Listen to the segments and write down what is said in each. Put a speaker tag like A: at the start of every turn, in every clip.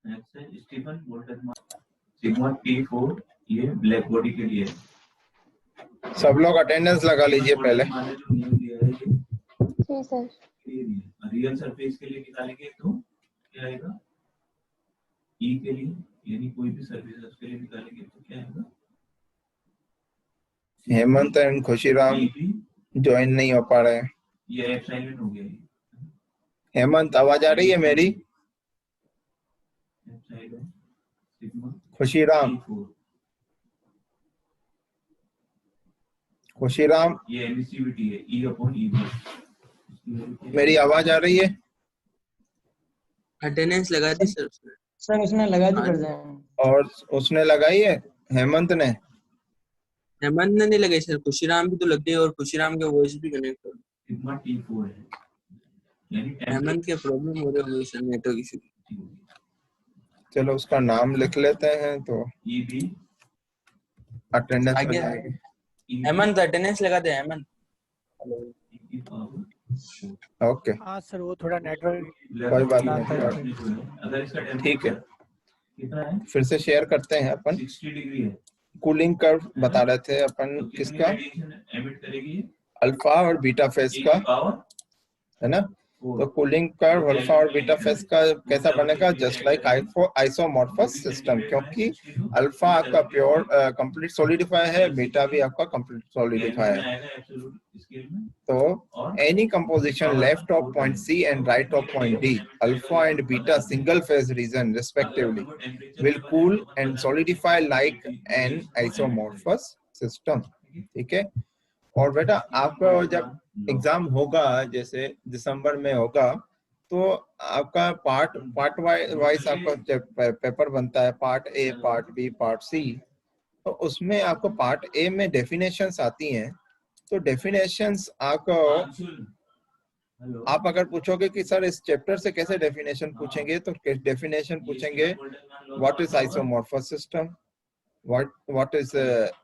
A: Next है Stephen बोल्टजमान sigma T4, ये black body के लिए है।
B: सब लोग अटेंडेंस लगा लीजिए पहले।
A: मैंने जो नियम दिया है ये
C: जी सर।
A: रियल सरफेस के लिए निकालेंगे तो क्या आएगा, ई के लिए, यानी कोई भी सर्विस उसके लिए निकालेंगे तो क्या आएगा।
B: हेमंत एंड खुशीराम ज्वाइन नहीं हो पा रहे हैं।
A: ये ऐप साइलेंट हो गया।
B: हेमंत आवाज आ रही है मेरी? खुशीराम, खुशीराम
A: ये एमिसिविटी है, ई अपॉन ई।
B: मेरी आवाज आ रही है?
D: अटेंडेंस लगा दी सर उसने।
E: सर उसने लगा दी प्रेजेंट।
B: और उसने लगाई है हेमंत ने?
D: हेमंत ने नहीं लगाई सर, खुशीराम भी तो लग गई और खुशीराम के वॉइस भी कनेक्ट कर।
A: सिग्मा T4 है, यानी
D: हेमंत के प्रॉब्लम हो रही है सर, नेटवर्क इशू।
B: चलो उसका नाम लिख लेते हैं तो
A: ई भी
B: अटेंडेंस
D: आगे
B: आ जाएगी।
D: हेमंत अटेंडेंस लगा दे हेमंत।
B: ओके
E: हाँ सर वो थोड़ा नेटवर्क
B: कोई बात नहीं,
A: अगर इसका
B: ठीक है।
A: कितना है,
B: फिर से शेयर करते हैं अपन।
A: 60 डिग्री है।
B: कूलिंग कर्व बता रहे थे अपन
A: तो
B: किसका?
A: एमिट करेगी
B: अल्फा और बीटा फेज का, है ना? तो कूलिंग कर्व अल्फा और बीटा फेज का कैसा बनेगा? जस्ट लाइक आइसोमॉर्फस सिस्टम, क्योंकि अल्फा आपका प्योर कंप्लीट सॉलिडिफाई है, बीटा भी आपका कंप्लीट सॉलिडिफाई है। तो any composition left of point C and right of point D, alpha and beta single phase region respectively will cool and solidify like an isomorphous system। ठीक है। और बेटा आपका जब एग्जाम होगा, जैसे दिसंबर में होगा, तो आपका पार्ट वाइज आपका पेपर बनता है, part A, part B, part C. तो उसमें आपको पार्ट ए में डेफिनेशंस आती हैं। तो डेफिनेशंस आपको, आप अगर पूछोगे कि सर इस चैप्टर से कैसे डेफिनेशन पूछेंगे, तो डेफिनेशन पूछेंगे what is isomorphous system, what is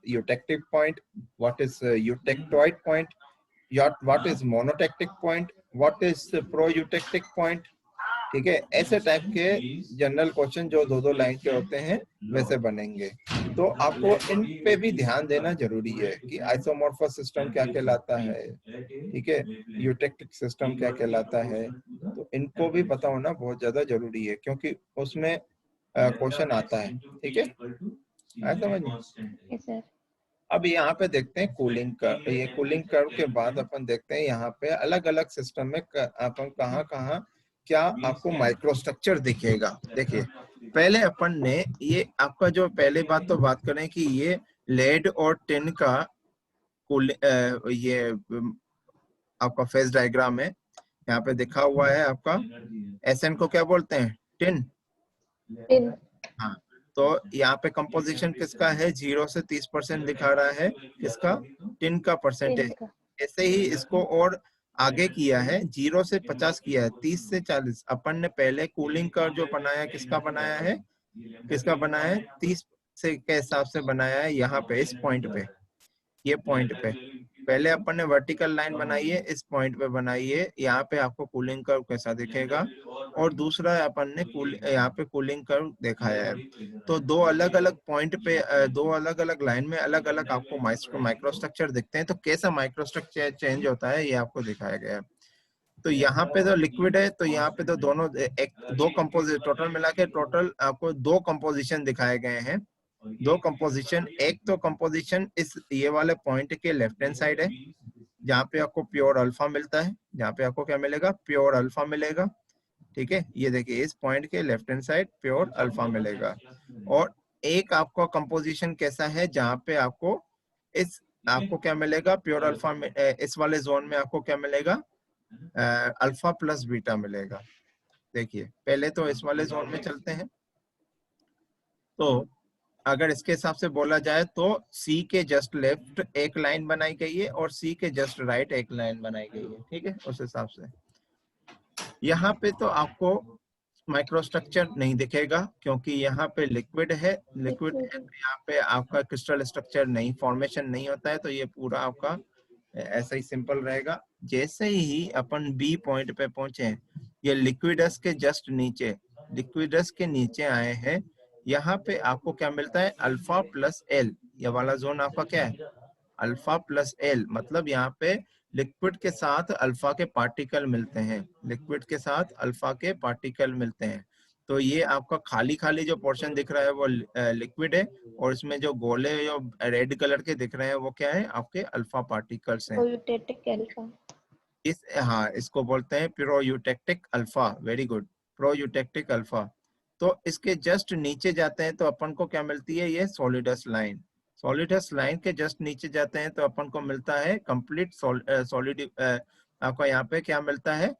B: eutectic point, what is eutectoid point, what is monotectic point, what is pro-eutectic point। ठीक है, ऐसे टाइप के जनरल क्वेश्चन जो दो लाइन के होते हैं वैसे बनेंगे। तो आपको इन पे भी ध्यान देना जरूरी है कि आइसोमॉर्फस सिस्टम क्या कहलाता है, ठीक है, यूटेक्टिक सिस्टम क्या कहलाता है। तो इनको भी पता होना बहुत ज्यादा जरूरी है, क्योंकि उसमें क्वेश्चन आता है। ठीक है, समझ में? अब यहाँ पे देखते हैं कूलिंग कर्व। ये कूलिंग कर्व के बाद अपन देखते हैं यहाँ पे अलग अलग सिस्टम में अपन कहाँ क्या आपको माइक्रोस्ट्रक्चर दिखेगा। देखिए पहले अपन ने ये आपका जो पहले बात तो बात करें कि ये लेड और टिन का ये आपका फेज डायग्राम है, यहाँ पे दिखा हुआ है आपका। एसएन को क्या बोलते हैं? टिन। हाँ, तो यहाँ पे कंपोजिशन किसका है? 0 से 30% दिखा रहा है, किसका? टिन का परसेंटेज। ऐसे ही इसको और आगे किया है, 0 से 50 किया है, 30 से 40। अपन ने पहले कूलिंग का जो बनाया, किसका बनाया है? 30 से के हिसाब से बनाया है। यहाँ पे इस पॉइंट पे, ये पॉइंट पे पहले अपन ने वर्टिकल लाइन बनाई है, इस पॉइंट पे बनाई है। यहाँ पे आपको कूलिंग कर्व कैसा दिखेगा, और दूसरा अपन ने यहाँ पे कूलिंग कर्व दिखाया है। तो दो अलग अलग पॉइंट पे, दो अलग अलग लाइन में अलग अलग आपको माइक्रोस्ट्रक्चर दिखते हैं। तो कैसा माइक्रोस्ट्रक्चर चेंज होता है ये आपको दिखाया गया है। तो यहाँ पे तो लिक्विड है, तो यहाँ पे तो दोनों दो कंपोजिशन, टोटल मिला के टोटल आपको 2 कंपोजिशन दिखाए गए हैं। 2 कंपोजिशन, एक तो कंपोजिशन इस ये वाले पॉइंट के लेफ्ट हैंड साइड है, जहाँ पे आपको प्योर अल्फा मिलता है। जहाँ पे आपको क्या मिलेगा? प्योर अल्फा मिलेगा। ठीक है, ये देखिए इस पॉइंट के left hand side pure alpha मिलेगा। और एक आपका कंपोजिशन कैसा है, जहाँ पे आपको आपको क्या मिलेगा? प्योर अल्फा में इस वाले जोन में आपको क्या मिलेगा? अल्फा प्लस बीटा मिलेगा। देखिए पहले तो इस वाले जोन में चलते हैं। तो अगर इसके हिसाब से बोला जाए तो सी के जस्ट लेफ्ट एक लाइन बनाई गई है और सी के जस्ट राइट एक लाइन बनाई गई है। ठीक है, उस हिसाब से यहाँ पे तो आपको माइक्रोस्ट्रक्चर नहीं दिखेगा, क्योंकि यहाँ पे लिक्विड है। लिक्विड है तो यहाँ पे आपका क्रिस्टल स्ट्रक्चर नहीं, फॉर्मेशन नहीं होता है। तो ये पूरा आपका ऐसा ही सिंपल रहेगा। जैसे ही अपन बी पॉइंट पे पहुंचे, ये लिक्विडस के जस्ट नीचे लिक्विडस के नीचे आए हैं, यहाँ पे आपको क्या मिलता है, अल्फा प्लस एल। ये वाला जोन आपका क्या है, अल्फा प्लस एल, मतलब यहाँ पे लिक्विड के साथ अल्फा के पार्टिकल मिलते हैं, लिक्विड के साथ अल्फा के पार्टिकल मिलते हैं। तो ये आपका खाली खाली जो पोर्शन दिख रहा है वो लिक्विड है, और इसमें जो गोले जो रेड कलर के दिख रहे हैं वो क्या है, आपके अल्फा पार्टिकल्स हैं।
C: Proeutectic alpha.
B: इस हाँ, इसको बोलते हैं proeutectic alpha. Very good, proeutectic alpha. तो इसके जस्ट नीचे जाते हैं तो अपन को क्या मिलती है, ये सॉलिडस लाइन। सॉलिडस लाइन के जस्ट नीचे जाते हैं तो अपन को मिलता है कंप्लीट सॉलिड, आपका यहाँ पे क्या मिलता है,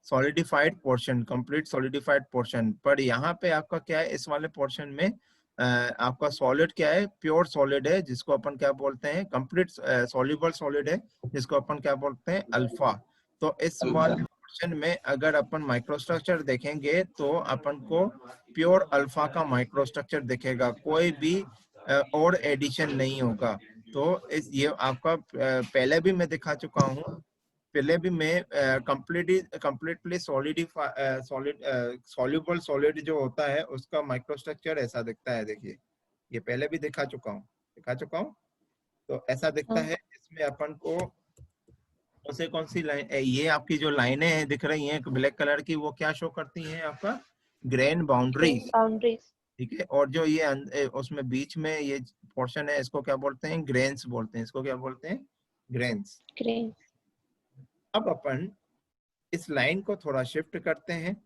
B: solidified portion, complete solidified portion. पर यहाँ पे आपका क्या है, इस वाले पोर्शन में आपका सॉलिड क्या है, प्योर सॉलिड है, जिसको अपन क्या बोलते हैं, कंप्लीट सॉल्युबल सॉलिड है, जिसको अपन क्या बोलते हैं, अल्फा। तो इस वाले पोर्शन में अगर अपन माइक्रोस्ट्रक्चर देखेंगे तो अपन को प्योर अल्फा का माइक्रोस्ट्रक्चर दिखेगा, कोई भी और एडिशन नहीं होगा। तो इस ये आपका पहले भी मैं दिखा चुका हूँ, पहले भी मैं कंप्लीटली सॉल्युबल सॉलिड जो होता है उसका माइक्रोस्ट्रक्चर ऐसा दिखता है। देखिए ये पहले भी दिखा चुका हूँ, तो ऐसा दिखता है। इसमें अपन को कौन सी लाइन, ये आपकी जो लाइनें हैं दिख रही हैं ब्लैक कलर की, वो क्या शो करती हैं, आपका ग्रेन बाउंड्रीज, ठीक है। और जो ये उसमें बीच में ये पोर्शन है, इसको क्या बोलते हैं, ग्रेन्स बोलते हैं, इसको क्या बोलते हैं, ग्रेन्स। अब अपन इस लाइन को थोड़ा शिफ्ट करते हैं,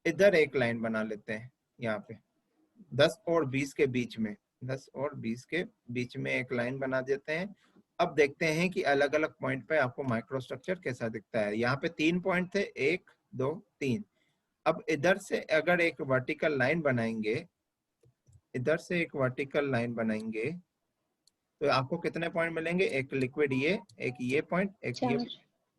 B: इधर एक लाइन बना लेते हैं, यहाँ पे 10 और 20 के बीच में, 10 और 20 के बीच में एक लाइन बना देते हैं। अब देखते हैं कि अलग अलग पॉइंट पे आपको माइक्रोस्ट्रक्चर कैसा दिखता है। यहाँ पे 3 पॉइंट थे, 1 2 3। अब इधर से अगर एक वर्टिकल लाइन बनाएंगे, इधर से एक वर्टिकल लाइन बनाएंगे तो आपको कितने पॉइंट मिलेंगे, एक लिक्विड ये, एक ये पॉइंट, एक ये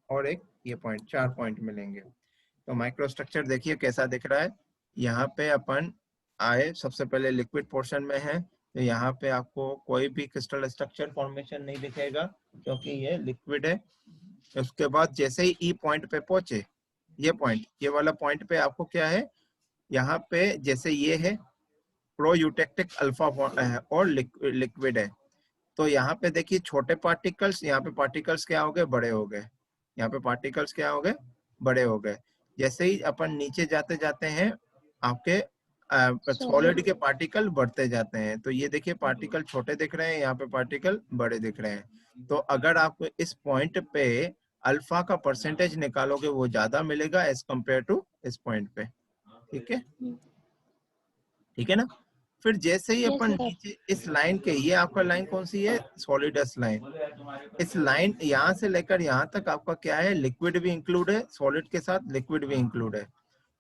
B: और एक ये पॉइंट, 4 पॉइंट मिलेंगे। तो माइक्रोस्ट्रक्चर देखिए कैसा दिख रहा है। यहाँ पे अपन आए, सबसे पहले लिक्विड पोर्शन में है, तो यहाँ पे आपको कोई भी क्रिस्टल स्ट्रक्चर फॉर्मेशन नहीं दिखेगा क्योंकि ये लिक्विड है। उसके बाद जैसे ही ई पॉइंट पे पहुंचे, ये पॉइंट, ये वाला पॉइंट पे आपको क्या है, यहाँ पे जैसे ये है प्रोयूटेक्टिक अल्फा और लिक्विड है, तो यहाँ पे देखिए छोटे पार्टिकल्स, यहाँ पे पार्टिकल्स क्या हो गए, बड़े हो गए, यहाँ पे पार्टिकल्स क्या हो गए, बड़े हो गए। जैसे ही अपन नीचे जाते जाते हैं आपके सॉलिड के पार्टिकल बढ़ते जाते हैं, तो ये देखिए पार्टिकल छोटे दिख रहे हैं, यहाँ पे पार्टिकल बड़े दिख रहे हैं। तो अगर आप इस पॉइंट पे अल्फा का परसेंटेज निकालोगे वो ज्यादा मिलेगा एज कम्पेयर टू इस पॉइंट पे, ठीक है, ठीक है ना। फिर जैसे ही अपन नीचे इस लाइन के, ये आपका लाइन कौन सी है, सॉलिडस लाइन, इस लाइन यहाँ से लेकर यहाँ तक आपका क्या है, लिक्विड भी इंक्लूड है, सॉलिड के साथ लिक्विड भी इंक्लूड है।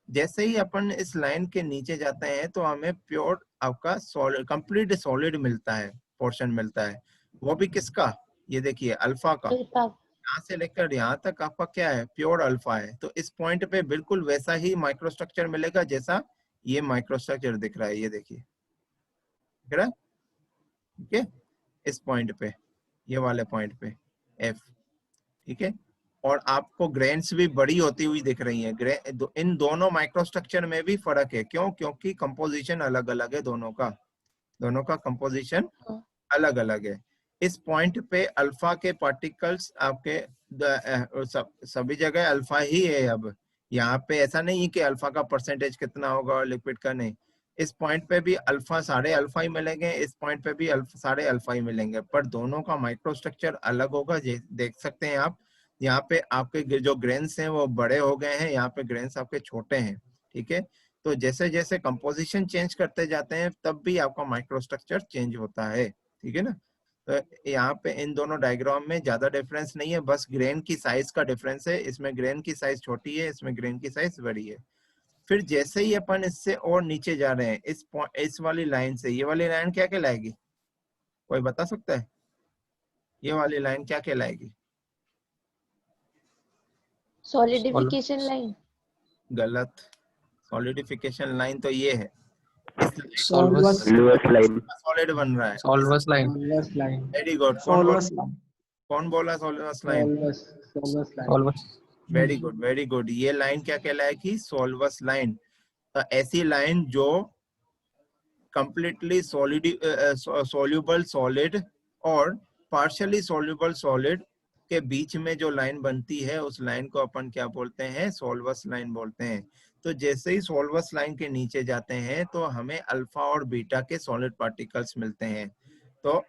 B: जैसे ही अपन इस लाइन के नीचे जाते हैं तो हमें प्योर आपका सॉलिड, कंप्लीट सॉलिड मिलता है, पोर्शन मिलता है, वो भी किसका, ये देखिए अल्फा का, यहाँ से लेकर यहाँ तक आपका क्या है, प्योर अल्फा है। तो इस पॉइंट पे बिल्कुल वैसा ही माइक्रोस्ट्रक्चर मिलेगा जैसा ये माइक्रोस्ट्रक्चर दिख रहा है, ये देखिए दिख रहा है, ठीक है, इस पॉइंट पे, ये वाले पॉइंट पे F, ठीक है। और आपको ग्रेन्स भी बड़ी होती हुई दिख रही है। इन दोनों माइक्रोस्ट्रक्चर में भी फर्क है, क्यों, क्योंकि कंपोजिशन अलग अलग है, दोनों का कंपोजिशन अलग अलग है। इस पॉइंट पे अल्फा के पार्टिकल्स आपके सभी जगह अल्फा ही है। अब यहाँ पे ऐसा नहीं है कि अल्फा का परसेंटेज कितना होगा और लिक्विड का नहीं, इस पॉइंट पे भी अल्फा सारे अल्फा ही मिलेंगे, इस पॉइंट पे भी सारे अल्फा ही मिलेंगे, पर दोनों का माइक्रोस्ट्रक्चर अलग होगा। देख सकते हैं आप, यहाँ पे आपके जो ग्रेन्स हैं वो बड़े हो गए हैं, यहाँ पे ग्रेन्स आपके छोटे हैं, ठीक है। तो जैसे जैसे कंपोजिशन चेंज करते जाते हैं तब भी आपका माइक्रोस्ट्रक्चर चेंज होता है, ठीक है ना। तो यहाँ पे इन दोनों डायग्राम में ज्यादा डिफरेंस नहीं है, बस ग्रेन की साइज का डिफरेंस है, इसमें ग्रेन की साइज छोटी है, इसमें ग्रेन की साइज बड़ी है। फिर जैसे ही अपन इससे और नीचे जा रहे हैं, इस वाली लाइन से, ये वाली लाइन क्या कहलाएगी, कोई बता सकता है, ये वाली लाइन क्या कहलाएगी,
C: सॉलिडिफिकेशन लाइन,
B: गलत, सॉलिडिफिकेशन लाइन तो ये है,
D: सॉल्वस
F: लाइन,
B: सॉलिड बन रहा है,
D: सॉल्वस लाइन।
B: Very good. कौन बोला solvus line,
D: solvus
B: very good very good. ये लाइन क्या कहलाएगी, सॉल्वस लाइन। ऐसी लाइन जो कंप्लीटली सोल्यूबल सॉलिड और पार्शियली सोल्यूबल सॉलिड के बीच में जो लाइन बनती है उस लाइन को अपन क्या बोलते हैं, सोल्वस लाइन बोलते हैं। तो जैसे ही सोल्वस लाइन के नीचे जाते हैं तो हमें अल्फा और बीटा के सॉलिड पार्टिकल्स मिलते हैं। तो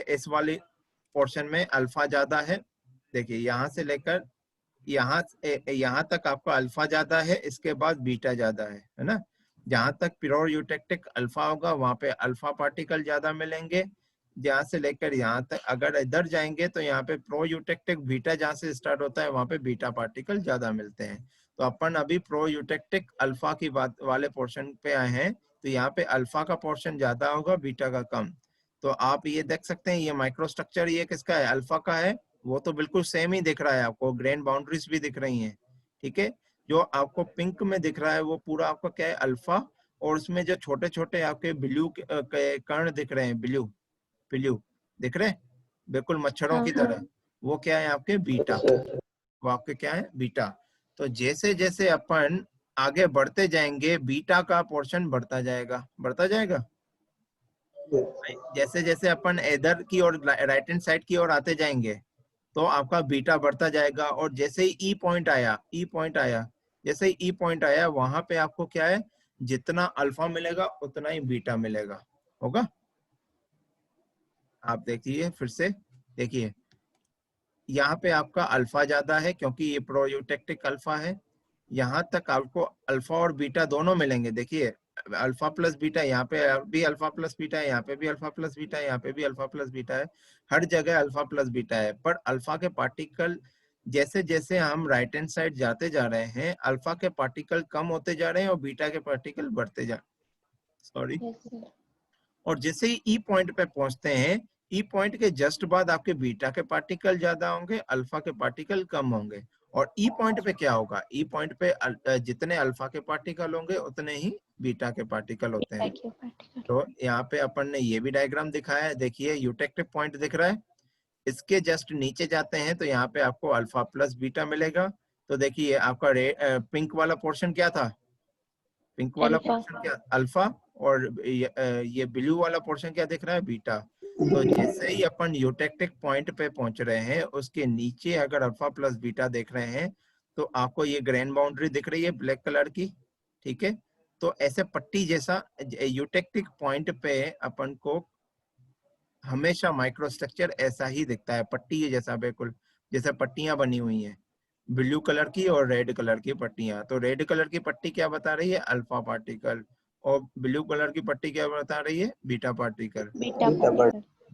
B: इस वाली पोर्शन में अल्फा ज्यादा है, देखिए यहाँ से लेकर यहाँ तक आपका अल्फा ज्यादा है, इसके बाद बीटा ज्यादा है ना। जहां तक प्योर यूटेक्टिक अल्फा होगा वहां पे अल्फा पार्टिकल ज्यादा मिलेंगे, जहां से लेकर यहाँ तक अगर इधर जाएंगे तो यहाँ पे प्रो यूटेक्टिक बीटा जहां से स्टार्ट होता है वहां पे बीटा पार्टिकल ज्यादा मिलते हैं। तो अपन अभी प्रो यूटेक्टिक अल्फा की बात वाले पोर्शन पे आए हैं, तो यहाँ पे अल्फा का पोर्शन ज्यादा होगा, बीटा का कम। तो आप ये देख सकते हैं ये माइक्रोस्ट्रक्चर ये किसका है, अल्फा का है। वो तो बिल्कुल सेम ही दिख रहा है आपको, ग्रेन बाउंड्रीज भी दिख रही हैं, ठीक है। जो आपको पिंक में दिख रहा है वो पूरा आपका क्या है, अल्फा। और उसमें जो छोटे छोटे आपके ब्लू कण दिख रहे हैं, ब्लू ब्लू दिख रहे हैं बिल्कुल मच्छरों की तरह, वो क्या है आपके बीटा, वो आपके क्या है बीटा। तो जैसे जैसे अपन आगे बढ़ते जाएंगे बीटा का पोर्शन बढ़ता जाएगा, बढ़ता जाएगा। जैसे जैसे अपन इधर की और राइट हैंड साइड की ओर आते जाएंगे तो आपका बीटा बढ़ता जाएगा। और जैसे ही ई पॉइंट आया, जैसे ही ई पॉइंट आया वहां पे आपको क्या है, जितना अल्फा मिलेगा उतना ही बीटा मिलेगा, होगा। आप देखिए फिर से, देखिए यहाँ पे आपका अल्फा ज्यादा है क्योंकि ये प्रोयूटेक्टिक अल्फा है। यहाँ तक आपको अल्फा और बीटा दोनों मिलेंगे, देखिए अल्फा प्लस बीटा, यहाँ पे भी अल्फा प्लस बीटा है, यहाँ पे भी अल्फा प्लस बीटा है, यहाँ पे भी अल्फा प्लस बीटा है, हर जगह अल्फा प्लस बीटा है। पर अल्फा के पार्टिकल जैसे जैसे हम राइट हैंड साइड जाते जा रहे हैं अल्फा के पार्टिकल कम होते जा रहे हैं और बीटा के पार्टिकल बढ़ते जा, सॉरी। और जैसे ही ई पॉइंट पे पहुंचते हैं, ई पॉइंट के जस्ट बाद आपके बीटा के पार्टिकल ज्यादा होंगे, अल्फा के पार्टिकल कम होंगे। और ई पॉइंट पे क्या होगा, ई पॉइंट पे जितने अल्फा के पार्टिकल होंगे उतने ही बीटा के पार्टिकल होते हैं। तो यहाँ पे अपन ने ये भी डायग्राम दिखाया है, देखिए यूटेक्टिव पॉइंट दिख रहा है, इसके जस्ट नीचे जाते हैं तो यहाँ पे आपको अल्फा प्लस बीटा मिलेगा। तो देखिए आपका पिंक वाला पोर्शन क्या था, पिंक वाला पोर्शन क्या, अल्फा। और ये ब्लू वाला पोर्शन क्या दिख रहा है, बीटा। तो जैसे ही अपन यूटेक्टिक पॉइंट पे पहुंच रहे हैं उसके नीचे अगर अल्फा प्लस बीटा देख रहे हैं तो आपको ये ग्रेन बाउंड्री दिख रही है ब्लैक कलर की, ठीक है। तो ऐसे पट्टी जैसा यूटेक्टिक पॉइंट पे अपन को हमेशा माइक्रोस्ट्रक्चर ऐसा ही दिखता है, पट्टी जैसा, बिल्कुल जैसे पट्टियां बनी हुई हैं ब्लू कलर की और रेड कलर की पट्टियां। तो रेड कलर की पट्टी क्या बता रही है, अल्फा पार्टिकल, और ब्लू कलर की पट्टी क्या बता रही है, बीटा पार्टिकल,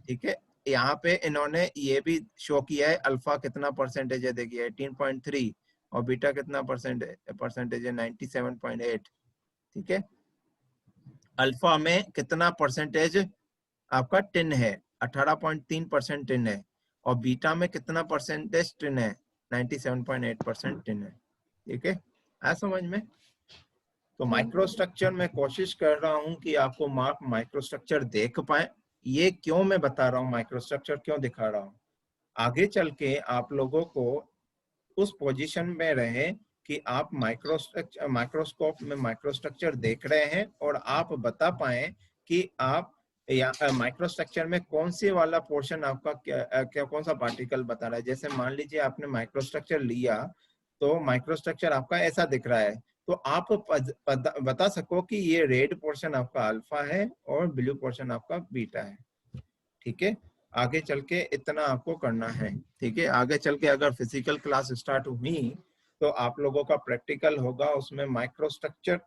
B: ठीक है। यहाँ पे इन्होंने ये भी शो किया है अल्फा कितना परसेंटेज है, देखिए 18.3 और बीटा कितना परसेंटेज है 97.8, ठीक है। अल्फा में कितना परसेंटेज आपका टिन है, 18.3% टिन है, और बीटा में कितना परसेंटेज टिन है, 97.8% टिन है, ठीक है। आ समझ में। तो माइक्रोस्ट्रक्चर में कोशिश कर रहा हूं कि आपको माइक्रोस्ट्रक्चर देख पाए। ये क्यों मैं बता रहा हूँ, माइक्रोस्ट्रक्चर क्यों दिखा रहा हूँ, आगे चल के आप लोगों को उस पोजीशन में रहे कि आप माइक्रोस्कोप में माइक्रोस्ट्रक्चर देख रहे हैं और आप बता पाए कि आप या माइक्रोस्ट्रक्चर में कौन से वाला पोर्शन आपका क्या कौन सा पार्टिकल बता रहा है। जैसे मान लीजिए आपने माइक्रोस्ट्रक्चर लिया तो माइक्रोस्ट्रक्चर आपका ऐसा दिख रहा है, तो आप बता सको कि ये रेड पोर्शन आपका अल्फा है और ब्लू पोर्शन आपका बीटा है, ठीक है। आगे चल के इतना आपको करना है, ठीक है। आगे चल के अगर फिजिकल क्लास स्टार्ट हुई तो आप लोगों का प्रैक्टिकल होगा, उसमें माइक्रोस्ट्रक्चर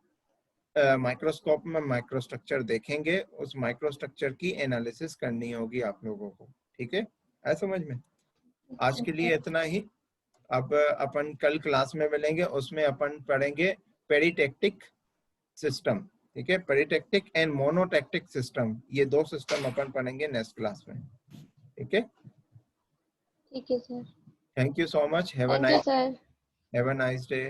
B: माइक्रोस्कोप में माइक्रोस्ट्रक्चर देखेंगे, उस माइक्रोस्ट्रक्चर की एनालिसिस करनी होगी आप लोगों को, ठीक है। है समझ में। आज के लिए इतना ही। अब अपन कल क्लास में मिलेंगे, उसमें अपन पढ़ेंगे पेरिटेक्टिक सिस्टम, ठीक है। पेरिटेक्टिक एंड मोनोटेक्टिक सिस्टम, ये दो सिस्टम अपन पढ़ेंगे नेक्स्ट क्लास में, ठीक है।
C: ठीक है sir,
B: thank you so much, have a nice day.